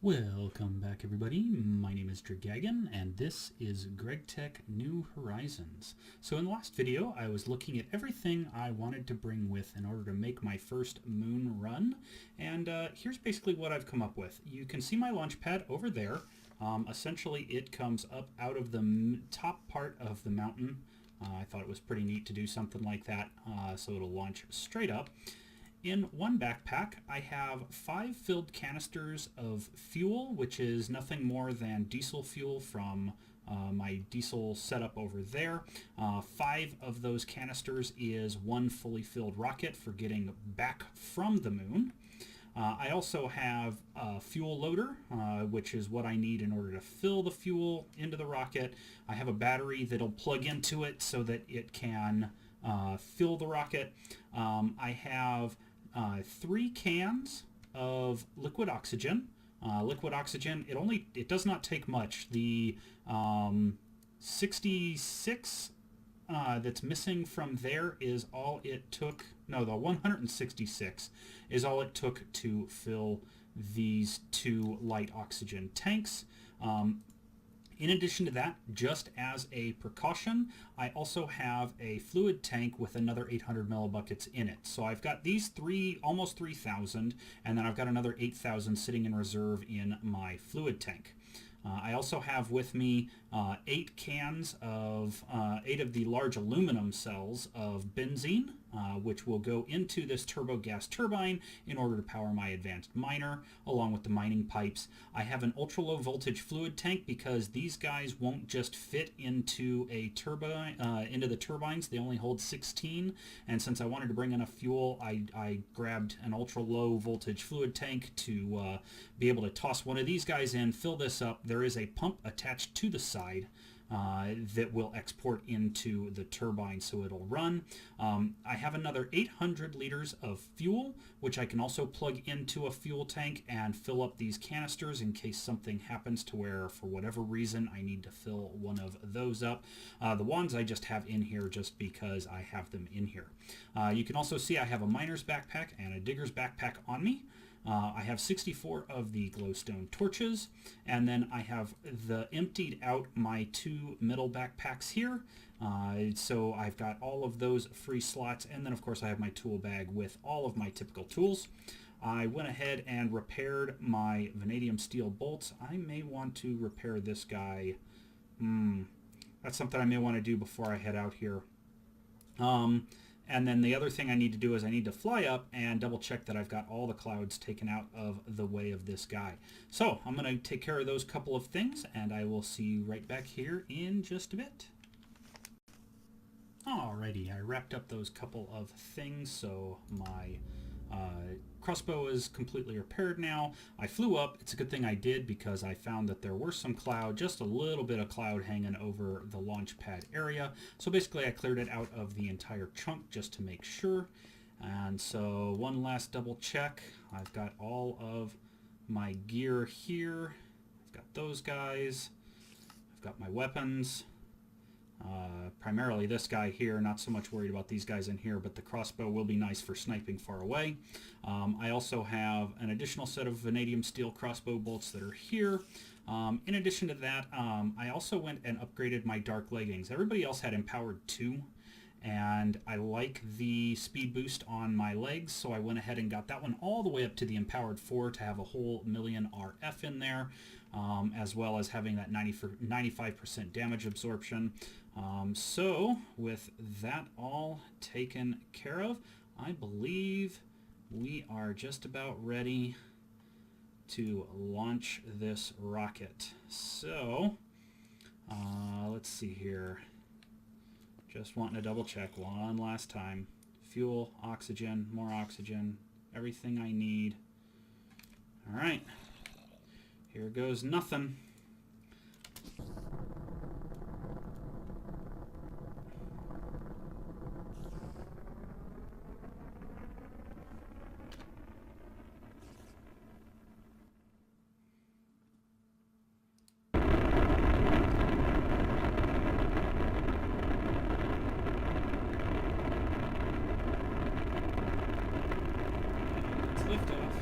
Welcome back, everybody. My name is Dragagon, and this is Gregtech New Horizons. So in the last video, I was looking at everything I wanted to bring with in order to make my first moon run, and here's basically what I've come up with. You can see my launch pad over there. Essentially, it comes up out of the top part of the mountain. I thought it was pretty neat to do something like that, so it'll launch straight up. In one backpack, I have 5 filled canisters of fuel, which is nothing more than diesel fuel from my diesel setup over there. 5 of those canisters is 1 fully filled rocket for getting back from the moon. I also have a fuel loader, which is what I need in order to fill the fuel into the rocket. I have a battery that'll plug into it so that it can fill the rocket. I have 3 cans of liquid oxygen. It does not take much. The 66 that's missing from there is all it took. No, the 166 is all it took to fill these 2 light oxygen tanks. In addition to that, just as a precaution, I also have a fluid tank with another 800 millibuckets in it. So I've got these almost 3,000, and then I've got another 8,000 sitting in reserve in my fluid tank. I also have with me 8 cans of 8 of the large aluminum cells of benzene, which will go into this turbo gas turbine in order to power my advanced miner, along with the mining pipes. I have an ultra low voltage fluid tank because these guys won't just fit into a turbine, into the turbines. They only hold 16, and since I wanted to bring enough fuel, I grabbed an ultra low voltage fluid tank to be able to toss one of these guys in, fill this up. There is a pump attached to the side that will export into the turbine so it'll run. I have another 800 liters of fuel, which I can also plug into a fuel tank and fill up these canisters in case something happens to where, for whatever reason, I need to fill one of those up. The ones I just have in here just because I have them in here. You can also see I have a miner's backpack and a digger's backpack on me. I have 64 of the glowstone torches, and then I have emptied out my 2 middle backpacks here. So I've got all of those free slots, and then of course I have my tool bag with all of my typical tools. I went ahead and repaired my vanadium steel bolts. I may want to repair this guy. That's something I may want to do before I head out here. And then the other thing I need to do is I need to fly up and double check that I've got all the clouds taken out of the way of this guy. So I'm going to take care of those couple of things, and I will see you right back here in just a bit. Alrighty, I wrapped up those couple of things, so my crossbow is completely repaired now. I flew up. It's a good thing I did because I found that there were some cloud, just a little bit of cloud hanging over the launch pad area. So basically I cleared it out of the entire chunk just to make sure. And so one last double check. I've got all of my gear here. I've got those guys. I've got my weapons. Primarily this guy here, not so much worried about these guys in here, but the crossbow will be nice for sniping far away. I also have an additional set of vanadium steel crossbow bolts that are here. In addition to that, I also went and upgraded my dark leggings. Everybody else had empowered 2, and I like the speed boost on my legs, so I went ahead and got that one all the way up to the empowered 4 to have a whole million RF in there, as well as having that 95% damage absorption. So with that all taken care of, I believe we are just about ready to launch this rocket. So let's see here. Just wanting to double check one last time. Fuel, oxygen, more oxygen, everything I need. All right, here goes nothing. Liftoff.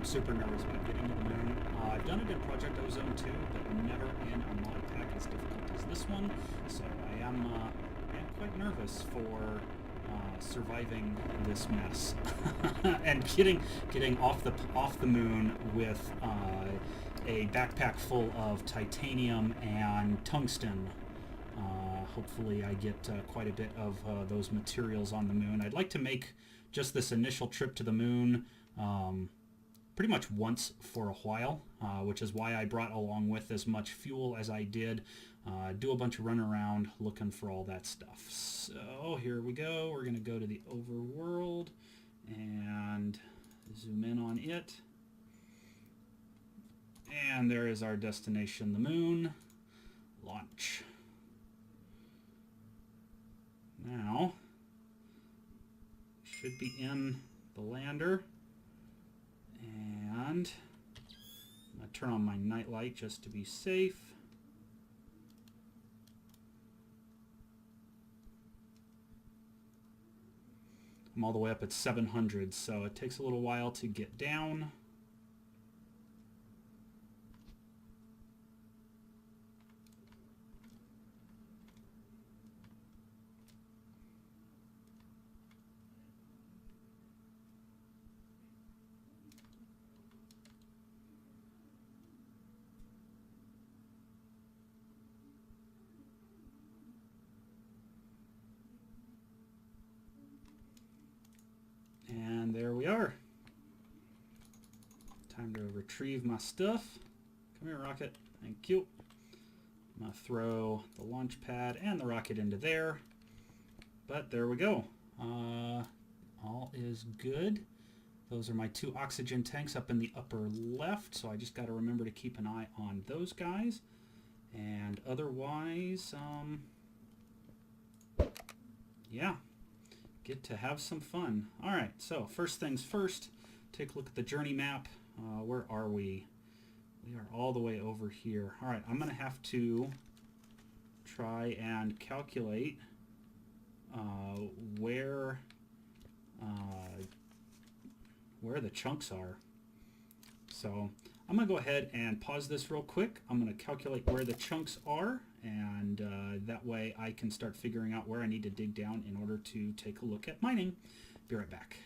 super nervous about getting to the moon. I've done it in Project Ozone 2, but never in a mod pack as difficult as this one, so I am quite nervous for surviving this mess and getting off the moon with a backpack full of titanium and tungsten. Hopefully I get quite a bit of those materials on the moon. I'd like to make just this initial trip to the moon pretty much once for a while, which is why I brought along with as much fuel as I did. Do a bunch of run around looking for all that stuff. So here we go. We're going to go to the overworld and zoom in on it. And there is our destination, the moon. Launch. Now, should be in the lander. And I'm going to turn on my night light just to be safe. I'm all the way up at 700, so it takes a little while to get down. And there we are. Time to retrieve my stuff. Come here, rocket. Thank you. I'm going to throw the launch pad and the rocket into there. But there we go. All is good. Those are my 2 oxygen tanks up in the upper left, so I just got to remember to keep an eye on those guys. And otherwise, yeah. Get to have some fun. Alright, so first things first, take a look at the journey map. Where are we? We are all the way over here. Alright, I'm going to have to try and calculate where the chunks are. So I'm going to go ahead and pause this real quick. I'm going to calculate where the chunks are, and that way I can start figuring out where I need to dig down in order to take a look at mining. Be right back.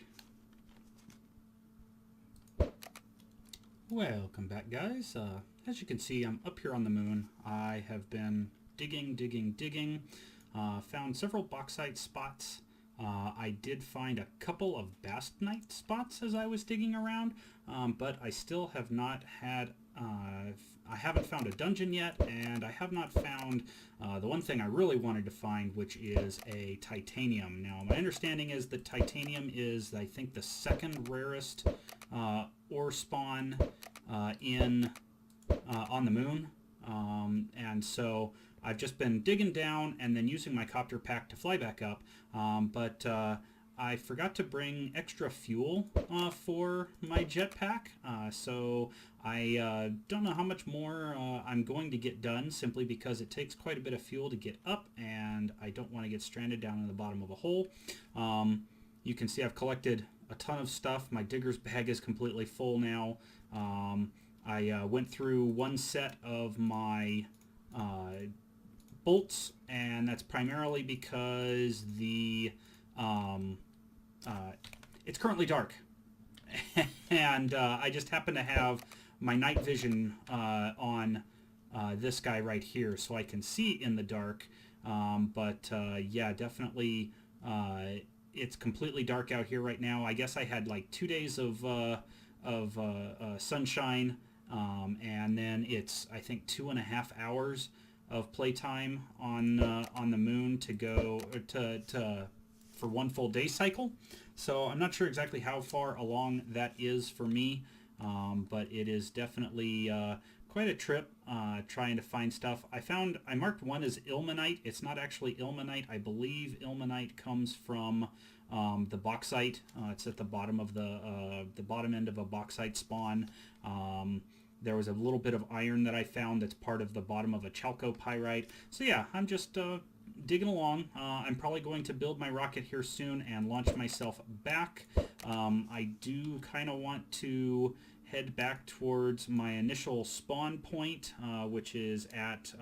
Welcome back, guys. As you can see, I'm up here on the moon. I have been digging. Found several bauxite spots. I did find a couple of bastnite spots as I was digging around, but I still have not had, I haven't found a dungeon yet, and I have not found the one thing I really wanted to find, which is a titanium. Now, my understanding is that titanium is, I think, the second rarest ore spawn on the moon, and so I've just been digging down and then using my copter pack to fly back up, but I forgot to bring extra fuel for my jetpack, so I don't know how much more I'm going to get done, simply because it takes quite a bit of fuel to get up, and I don't want to get stranded down in the bottom of a hole. You can see I've collected a ton of stuff. My digger's bag is completely full now. I went through one set of my bolts, and that's primarily because it's currently dark, and I just happen to have my night vision on this guy right here, so I can see in the dark. But yeah, definitely, it's completely dark out here right now. I guess I had like 2 days of sunshine, and then it's, I think, 2.5 hours of playtime on the moon to go for one full day cycle. So I'm not sure exactly how far along that is for me, but it is definitely quite a trip trying to find stuff. I marked one as ilmenite. It's not actually ilmenite. I believe ilmenite comes from the bauxite. It's at the bottom of the bottom end of a bauxite spawn. There was a little bit of iron that I found that's part of the bottom of a chalcopyrite. So yeah, I'm just digging along. I'm probably going to build my rocket here soon and launch myself back. I do kind of want to head back towards my initial spawn point, which is at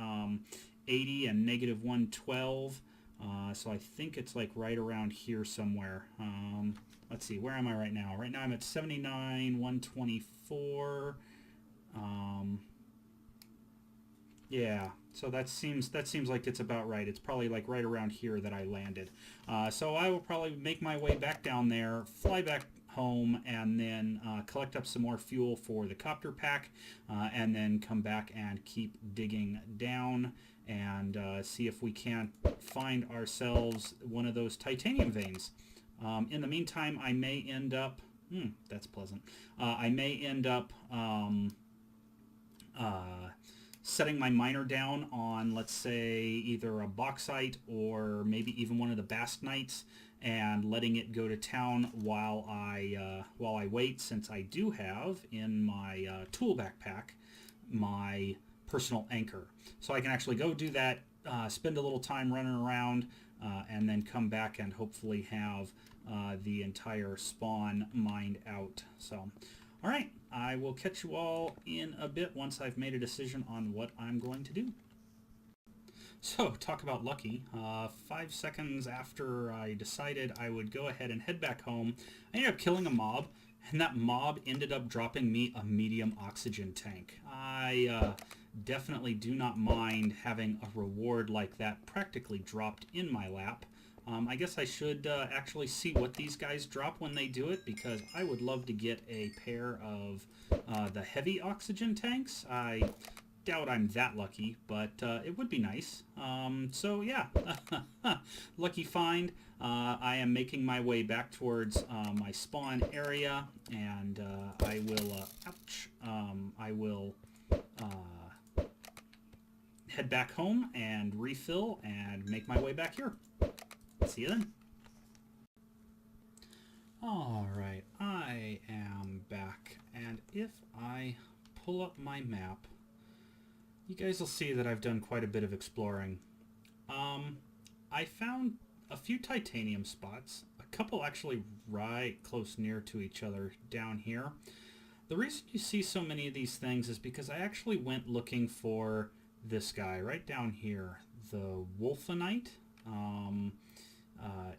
80 and negative 112. So I think it's like right around here somewhere. Let's see, where am I right now? Right now I'm at 79, 124. Yeah, so that seems like it's about right. It's probably like right around here that I landed. So I will probably make my way back down there, fly back home, and then collect up some more fuel for the copter pack, and then come back and keep digging down and see if we can't find ourselves one of those titanium veins. In the meantime, I may end up... that's pleasant. I may end up... setting my miner down on, let's say, either a bauxite or maybe even one of the bastnites, and letting it go to town while I wait, since I do have in my tool backpack my personal anchor. So I can actually go do that, spend a little time running around, and then come back and hopefully have the entire spawn mined out. So, all right, I will catch you all in a bit once I've made a decision on what I'm going to do. So, talk about lucky. 5 seconds after I decided I would go ahead and head back home, I ended up killing a mob, and that mob ended up dropping me a medium oxygen tank. I definitely do not mind having a reward like that practically dropped in my lap. I guess I should actually see what these guys drop when they do it, because I would love to get a pair of the heavy oxygen tanks. I doubt I'm that lucky, but it would be nice. So yeah, lucky find. I am making my way back towards my spawn area, and I will, I will head back home and refill and make my way back here. See you then. Alright, I am back, and if I pull up my map, you guys will see that I've done quite a bit of exploring. I found a few titanium spots, a couple actually right close near to each other down here. The reason you see so many of these things is because I actually went looking for this guy right down here, the wolfenite.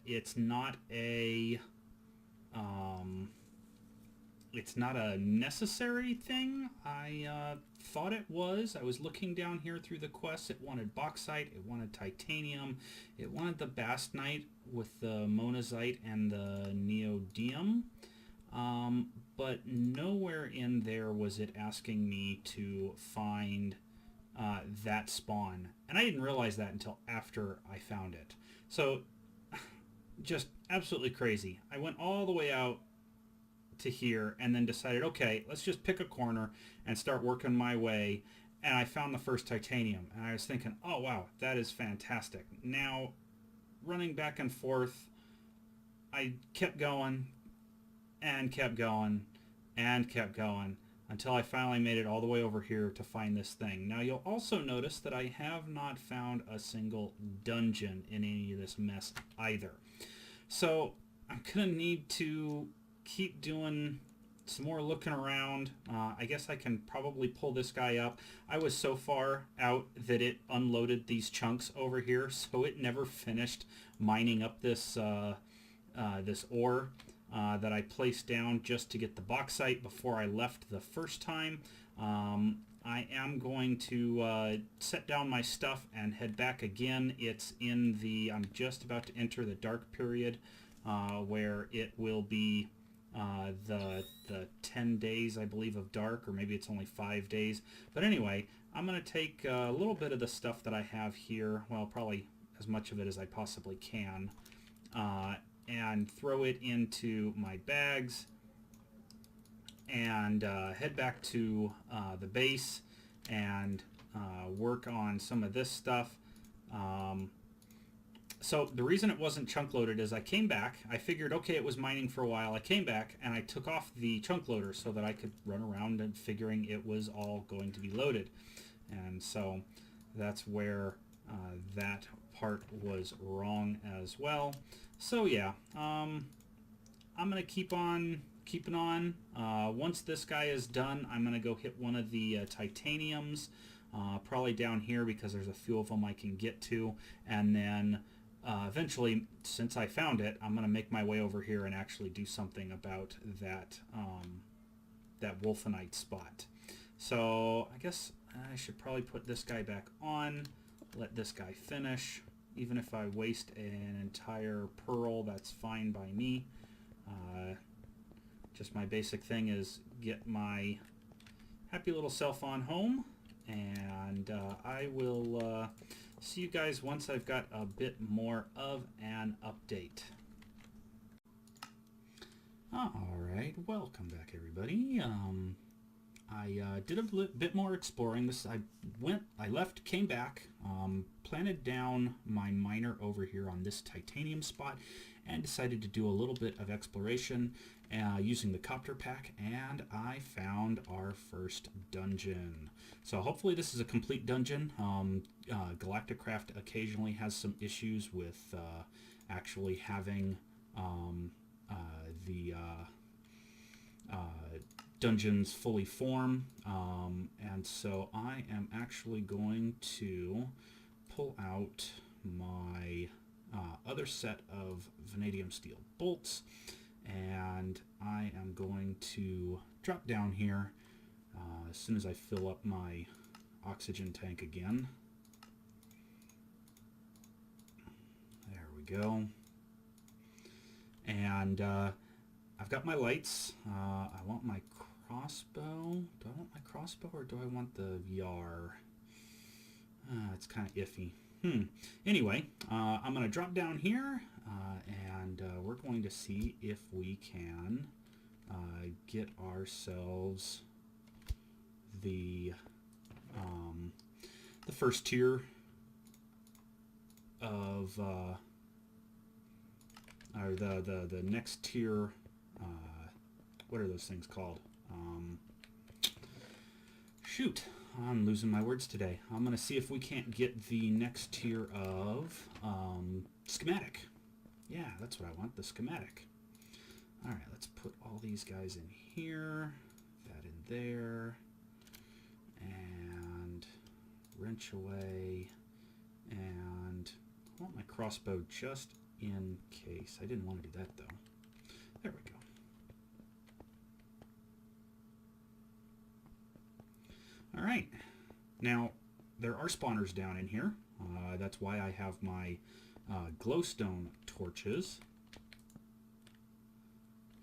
It's not a necessary thing. I thought it was. I was looking down here through the quests. It wanted bauxite, it wanted titanium, it wanted the bastnite with the monazite and the neodymium. But nowhere in there was it asking me to find that spawn. And I didn't realize that until after I found it. So, just absolutely crazy. I went all the way out to here and then decided, okay, let's just pick a corner and start working my way. And I found the first titanium. And I was thinking, oh wow, that is fantastic. Now, running back and forth, I kept going and kept going and kept going until I finally made it all the way over here to find this thing. Now you'll also notice that I have not found a single dungeon in any of this mess either. So I'm going to need to keep doing some more looking around. I guess I can probably pull this guy up. I was so far out that it unloaded these chunks over here, so it never finished mining up this, this ore that I placed down just to get the bauxite before I left the first time. I am going to set down my stuff and head back again. It's in the, I'm just about to enter the dark period where it will be the 10 days, I believe, of dark, or maybe it's only 5 days. But anyway, I'm going to take a little bit of the stuff that I have here, well, probably as much of it as I possibly can, and throw it into my bags and head back to the base and work on some of this stuff. So the reason it wasn't chunk loaded is I came back, I figured, okay, it was mining for a while. I came back and I took off the chunk loader so that I could run around and figuring it was all going to be loaded. And so that's where that part was wrong as well. So yeah, I'm going to keep on keeping on. Once this guy is done, I'm going to go hit one of the titaniums, probably down here because there's a few of them I can get to. And then eventually, since I found it, I'm going to make my way over here and actually do something about that, that wolfenite spot. So I guess I should probably put this guy back on, let this guy finish. Even if I waste an entire pearl, that's fine by me. Just my basic thing is get my happy little self on home, and I will see you guys once I've got a bit more of an update. Alright, welcome back everybody. I did a bit more exploring. I left, came back, planted down my miner over here on this titanium spot, and decided to do a little bit of exploration using the copter pack, and I found our first dungeon. So hopefully this is a complete dungeon. Galacticraft occasionally has some issues with actually having the dungeons fully form, and so I am actually going to pull out my other set of vanadium steel bolts, and I am going to drop down here as soon as I fill up my oxygen tank again. There we go. And I've got my lights. I want my crossbow. Do I want my crossbow or do I want the VR? It's kind of iffy. Anyway, I'm going to drop down here and we're going to see if we can get ourselves the first tier of or the next tier. What are those things called? Shoot, I'm losing my words today. I'm going to see if we can't get the next tier of schematic. Yeah, that's what I want, the schematic. All right, let's put all these guys in here, that in there, and wrench away, and I want my crossbow just in case. I didn't want to do that, though. There we go. All right, now there are spawners down in here. That's why I have my glowstone torches.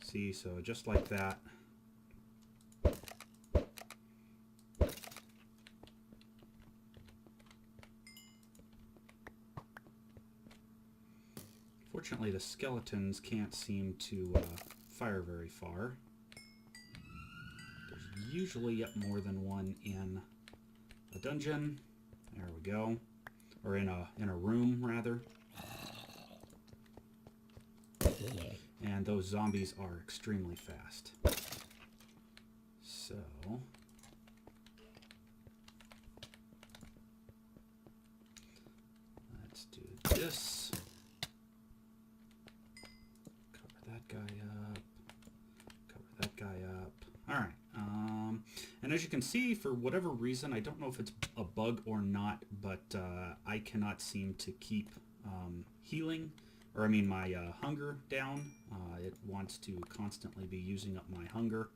See, so just like that. Fortunately, the skeletons can't seem to fire very far. There's usually yet more than one in a dungeon. There we go. Or in a room, rather. And those zombies are extremely fast. So let's do this. Cover that guy up. Cover that guy up. All right. And as you can see, for whatever reason, I don't know if it's a bug or not, but I cannot seem to keep healing, or I mean my hunger down. It wants to constantly be using up my hunger.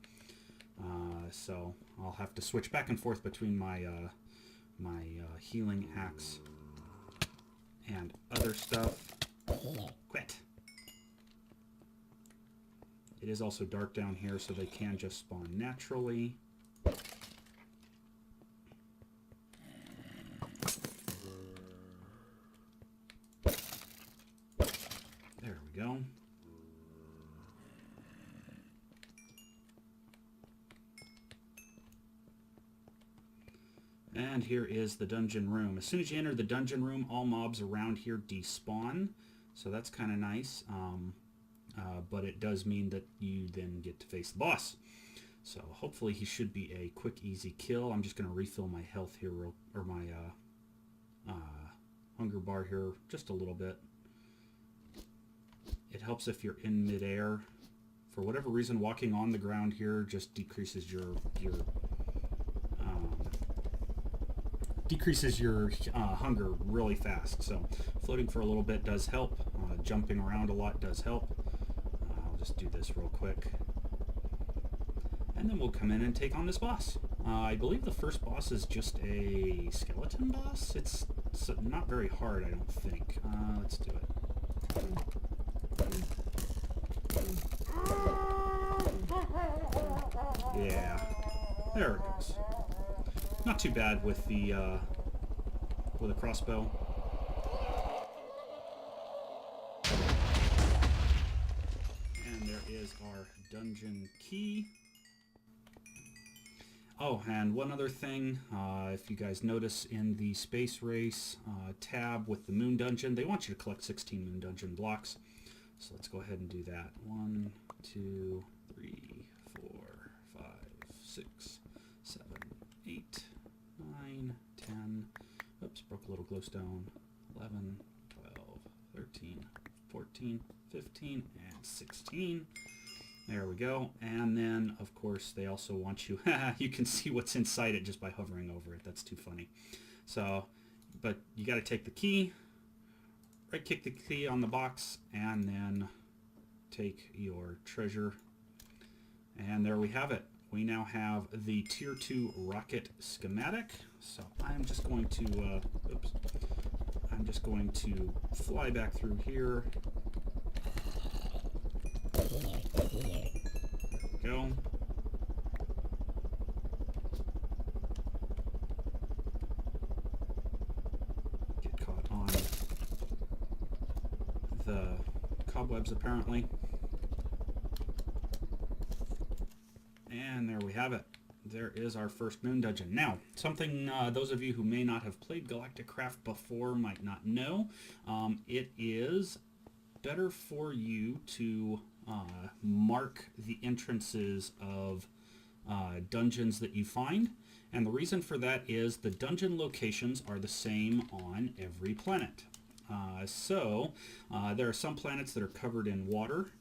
So I'll have to switch back and forth between my my healing hacks and other stuff. Quit. It is also dark down here, so they can just spawn naturally. There we go. And here is the dungeon room. As soon as you enter the dungeon room, all mobs around here despawn, so that's kind of nice. But it does mean that you then get to face the boss. So hopefully he should be a quick, easy kill. I'm just going to refill my health here, or my hunger bar here just a little bit. It helps if you're in midair For whatever reason, walking on the ground here just decreases your hunger really fast. So floating for a little bit does help. Jumping around a lot does help. I'll just do this real quick. And then we'll come in and take on this boss. I believe the first boss is just a skeleton boss. It's not very hard, I don't think. Let's do it. Yeah, there it goes. Not too bad with the with a crossbow. And there is our dungeon key. Oh, and one other thing, if you guys notice in the Space Race tab with the Moon Dungeon, they want you to collect 16 Moon Dungeon blocks. So let's go ahead and do that. 1, 2, 3, 4, 5, 6, 7, 8, 9, 10. Oops, broke a little glowstone. 11, 12, 13, 14, 15, and 16. There we go. And then, of course, they also want you... you can see what's inside it just by hovering over it. That's too funny. So, but you got to take the key, right-click the key on the box, and then take your treasure. And there we have it. We now have the Tier 2 rocket schematic. So I'm just going to... oops. I'm just going to fly back through here. There we go. Get caught on the cobwebs apparently. And there we have it. There is our first moon dungeon. Now, something those of you who may not have played Galactic Craft before might not know. It is better for you to mark the entrances of dungeons that you find, and the reason for that is the dungeon locations are the same on every planet. So there are some planets that are covered in water,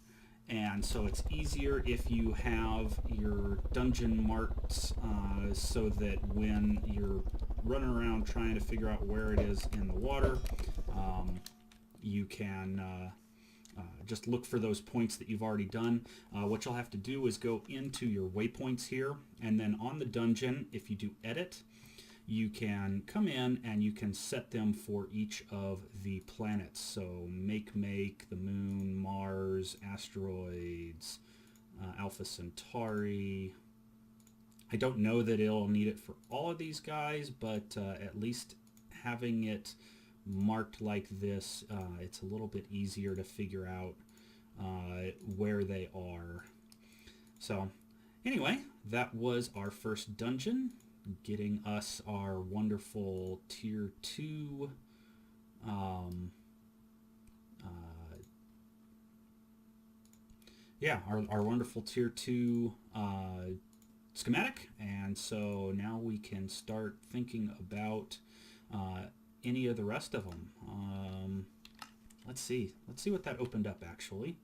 and so it's easier if you have your dungeon marked so that when you're running around trying to figure out where it is in the water, you can just look for those points that you've already done. What you'll have to do is go into your waypoints here, and then on the dungeon, if you do edit, you can come in and you can set them for each of the planets. So make, the moon, Mars, asteroids, Alpha Centauri. I don't know that it'll need it for all of these guys, but at least having it marked like this, it's a little bit easier to figure out where they are. So anyway, that was our first dungeon, getting us our wonderful tier 2 our wonderful tier 2 schematic. And so now we can start thinking about any of the rest of them. Let's see what that opened up actually.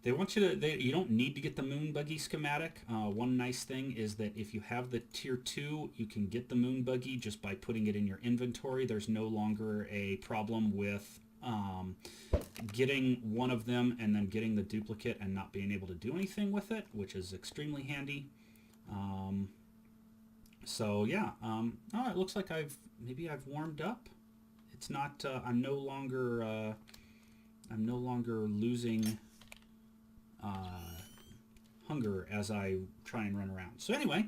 They want you to, you don't need to get the moon buggy schematic. One nice thing is that if you have the tier 2, you can get the moon buggy just by putting it in your inventory. There's no longer a problem with getting one of them and then getting the duplicate and not being able to do anything with it, which is extremely handy. So yeah, oh, it looks like maybe I've warmed up. It's not, I'm no longer losing hunger as I try and run around. So anyway,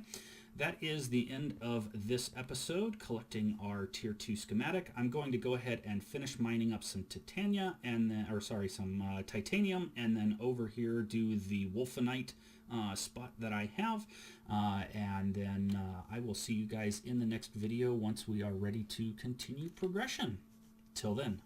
that is the end of this episode, collecting our tier 2 schematic. I'm going to go ahead and finish mining up some titania and then, some titanium, and then over here do the wolfenite spot that I have, and then I will see you guys in the next video once we are ready to continue progression. Till then.